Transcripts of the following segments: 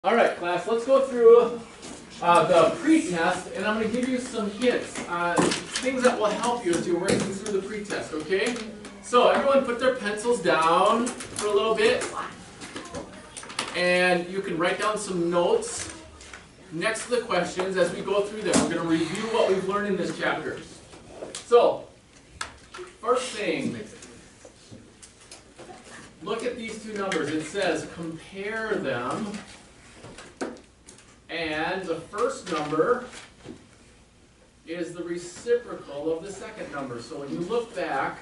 All right, class, let's go through the pretest, and I'm going to give you some hints, things that will help you as you're working through the pretest, okay? So everyone put their pencils down for a little bit, and you can write down some notes next to the questions as we go through them. We're going to review what we've learned in this chapter. So, first thing, look at these two numbers. It says compare them. And the first number is the reciprocal of the second number. So when you look back,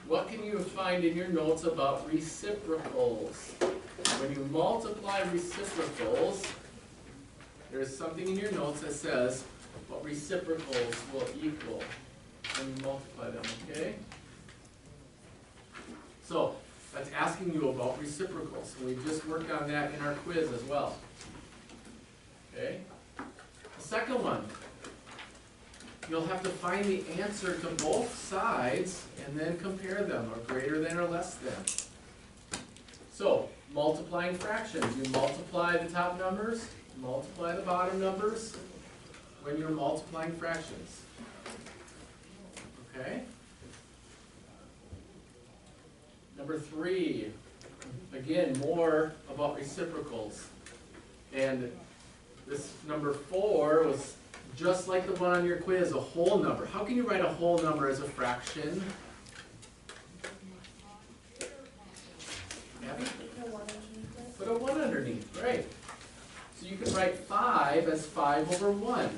what can you find in your notes about reciprocals? When you multiply reciprocals, there's something in your notes that says what reciprocals will equal when you multiply them, okay? So that's asking you about reciprocals. And we just worked on that in our quiz as well. Okay. The second one, you'll have to find the answer to both sides and then compare them, or greater than or less than. So, multiplying fractions. You multiply the top numbers, multiply the bottom numbers when you're multiplying fractions. Okay? Number 3, again, more about reciprocals. And this number 4 was just like the one on your quiz, a whole number. How can you write a whole number as a fraction? Abby? Put a 1 underneath, right. So you can write 5 as 5 over 1.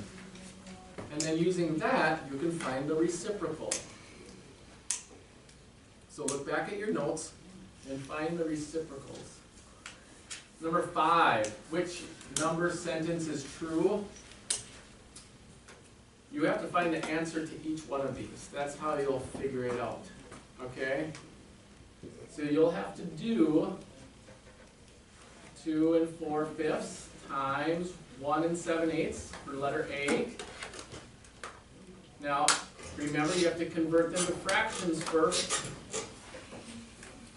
And then using that, you can find the reciprocal. So look back at your notes and find the reciprocals. Number 5, which number sentence is true? You have to find the answer to each one of these. That's how you'll figure it out. Okay? So you'll have to do 2 4/5 times 1 7/8 for letter A. Now, remember you have to convert them to fractions first.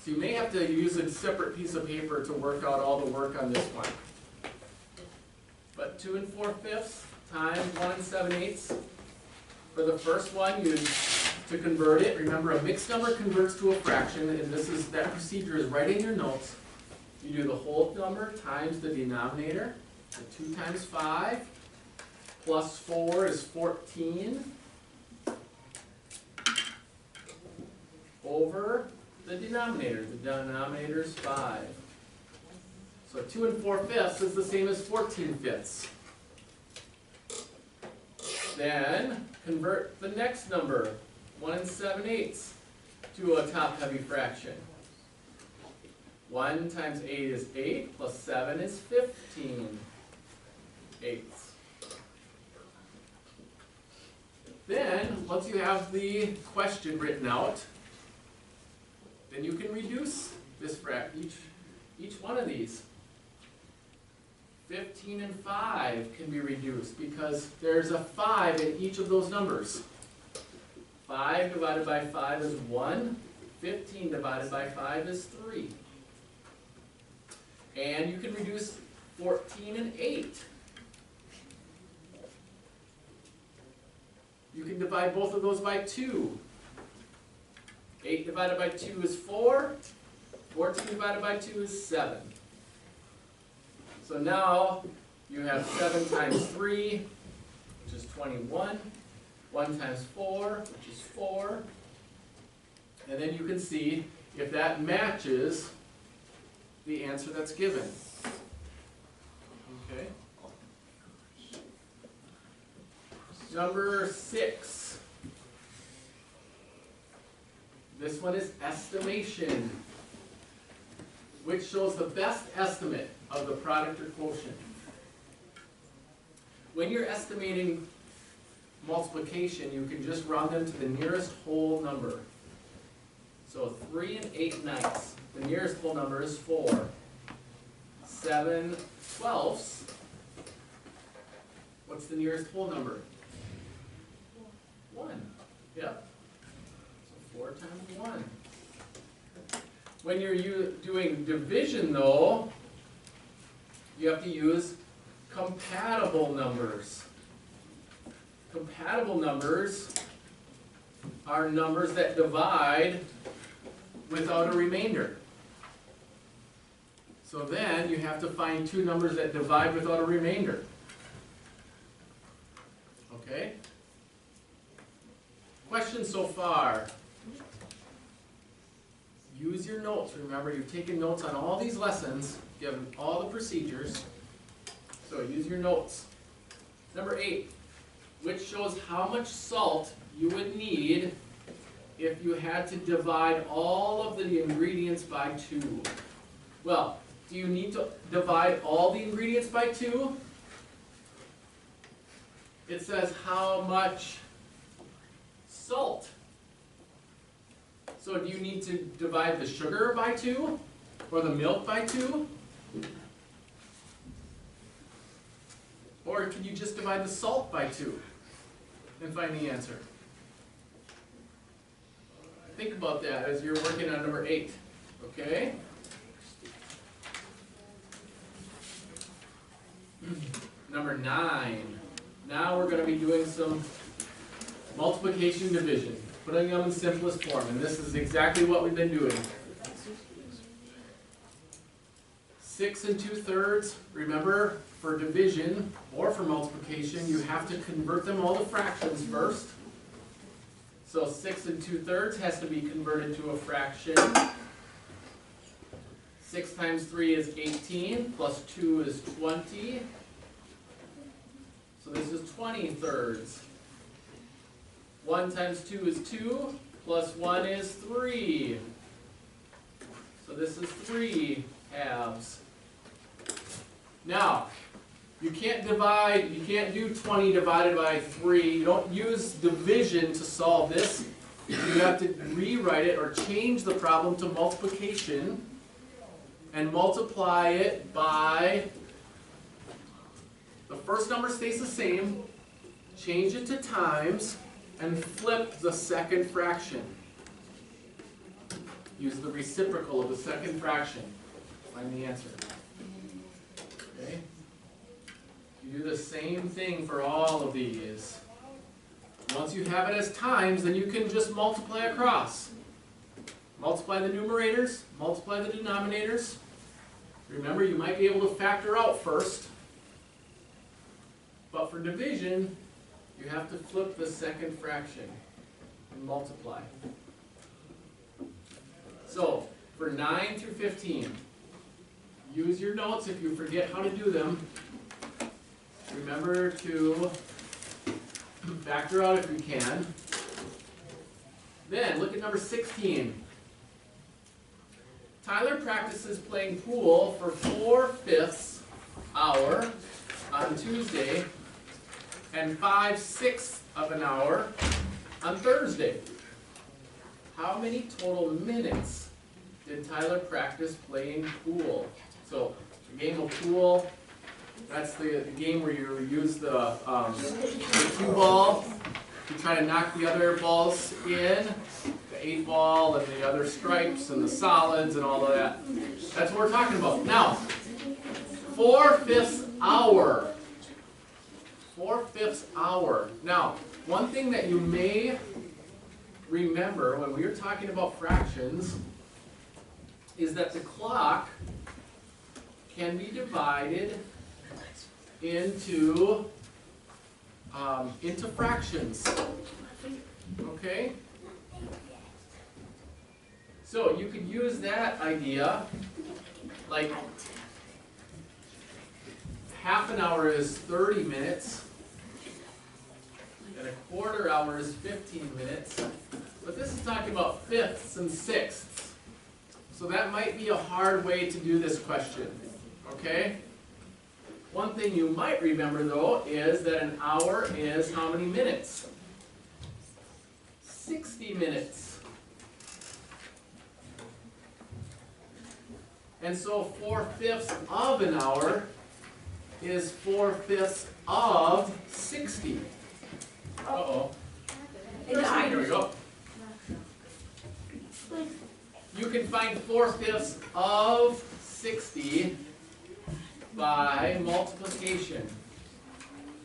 So you may have to use a separate piece of paper to work out all the work on this one. But 2 4/5 times 1 7/8. For the first one, to convert it, remember a mixed number converts to a fraction, and that procedure is right in your notes. You do the whole number times the denominator. So 2 times 5 plus 4 is 14 over the denominator. The denominator is 5. So 2 4/5 is the same as 14/5. Then convert the next number, 1 7/8, to a top-heavy fraction. 1 times 8 is 8, plus 7 is 15 eighths. Then, once you have the question written out, then you can reduce this each one of these. 15 and 5 can be reduced because there's a 5 in each of those numbers. 5 divided by 5 is 1. 15 divided by 5 is 3. And you can reduce 14 and 8. You can divide both of those by 2. 8 divided by 2 is 4. 14 divided by 2 is 7. So now you have 7 times 3, which is 21. 1 times 4, which is 4. And then you can see if that matches the answer that's given. Okay. Number 6. This one is estimation, which shows the best estimate of the product or quotient. When you're estimating multiplication, you can just round them to the nearest whole number. So 3 8/9. The nearest whole number is 4. 7/12. What's the nearest whole number? 1. Yep. So 4 times 1. When you're doing division, though, you have to use compatible numbers. Compatible numbers are numbers that divide without a remainder. So then you have to find two numbers that divide without a remainder. Okay? Questions so far? Use your notes. Remember, you've taken notes on all these lessons, given all the procedures. So use your notes. Number 8, which shows how much salt you would need if you had to divide all of the ingredients by 2. Well, do you need to divide all the ingredients by 2? It says how much salt. So do you need to divide the sugar by 2? Or the milk by 2? Or can you just divide the salt by 2 and find the answer? Think about that as you're working on number 8. Okay? Number 9. Now we're going to be doing some multiplication division, putting them in simplest form, and this is exactly what we've been doing. 6 2/3, remember, for division or for multiplication, you have to convert them all to fractions first. So 6 2/3 has to be converted to a fraction. 6 times 3 is 18, plus 2 is 20. So this is 20/3. 1 times 2 is 2, plus 1 is 3. So this is 3 halves. Now, you can't do 20 divided by 3. You don't use division to solve this. You have to rewrite it or change the problem to multiplication and multiply it by, the first number stays the same, change it to times, and flip the second fraction. Use the reciprocal of the second fraction. Find the answer. Okay? You do the same thing for all of these. Once you have it as times, then you can just multiply across. Multiply the numerators, multiply the denominators. Remember, you might be able to factor out first. But for division, you have to flip the second fraction and multiply. So, for 9 through 15, use your notes if you forget how to do them. Remember to factor out if you can. Then, look at number 16. Tyler practices playing pool for 4/5 hour on Tuesday and 5/6 of an hour on Thursday. How many total minutes did Tyler practice playing pool? So, the game of pool, that's the game where you use the cue ball to try to knock the other balls in, the 8 ball and the other stripes and the solids and all of that. That's what we're talking about. Now, 4/5 hour. 4/5 hour. Now, one thing that you may remember when we were talking about fractions is that the clock can be divided into fractions. Okay? So you could use that idea, like half an hour is 30 minutes, and a quarter hour is 15 minutes. But this is talking about fifths and sixths. So that might be a hard way to do this question. Okay? One thing you might remember though is that an hour is how many minutes? 60 minutes. And so 4/5 of an hour is 4/5 of 60. Uh-oh. Here we go. You can find 4/5 of 60 by multiplication.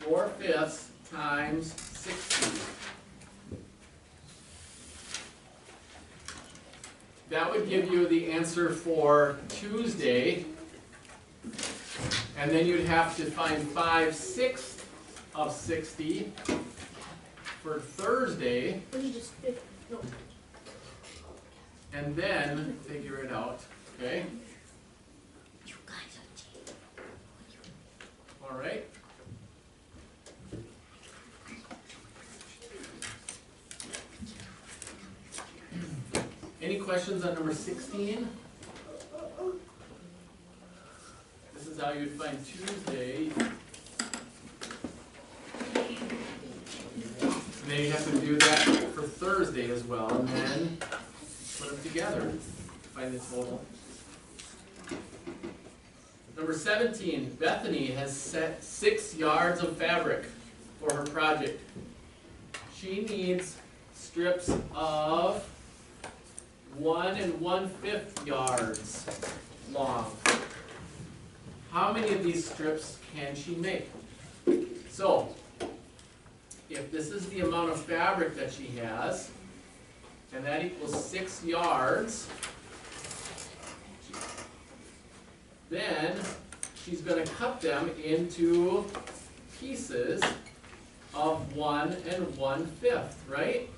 4/5 times 60. That would give you the answer for Tuesday. And then you'd have to find 5/6 of 60 for Thursday. And then figure it out, okay? All right. Any questions on number 16? This is how you'd find Tuesday. And then you have to do that for Thursday as well, and then put them together, find the total. Number 17, Bethany has set 6 yards of fabric for her project. She needs strips of 1 1/5 yards long. How many of these strips can she make? So, if this is the amount of fabric that she has, and that equals 6 yards, then she's going to cut them into pieces of 1 1/5, right?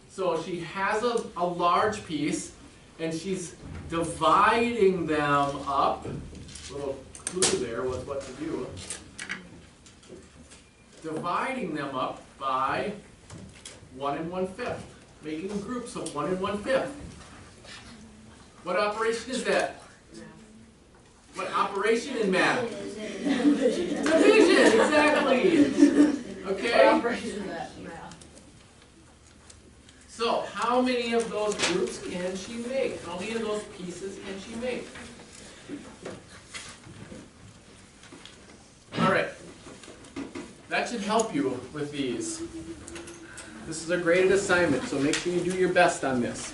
So she has a large piece, and she's dividing them up. Little clue there with what to do. Dividing them up by 1 1/5, making groups of 1 1/5. What operation is that? What operation in math? Division, exactly. Okay. So, how many of those groups can she make? How many of those pieces can she make? All right. That should help you with these. This is a graded assignment, so make sure you do your best on this.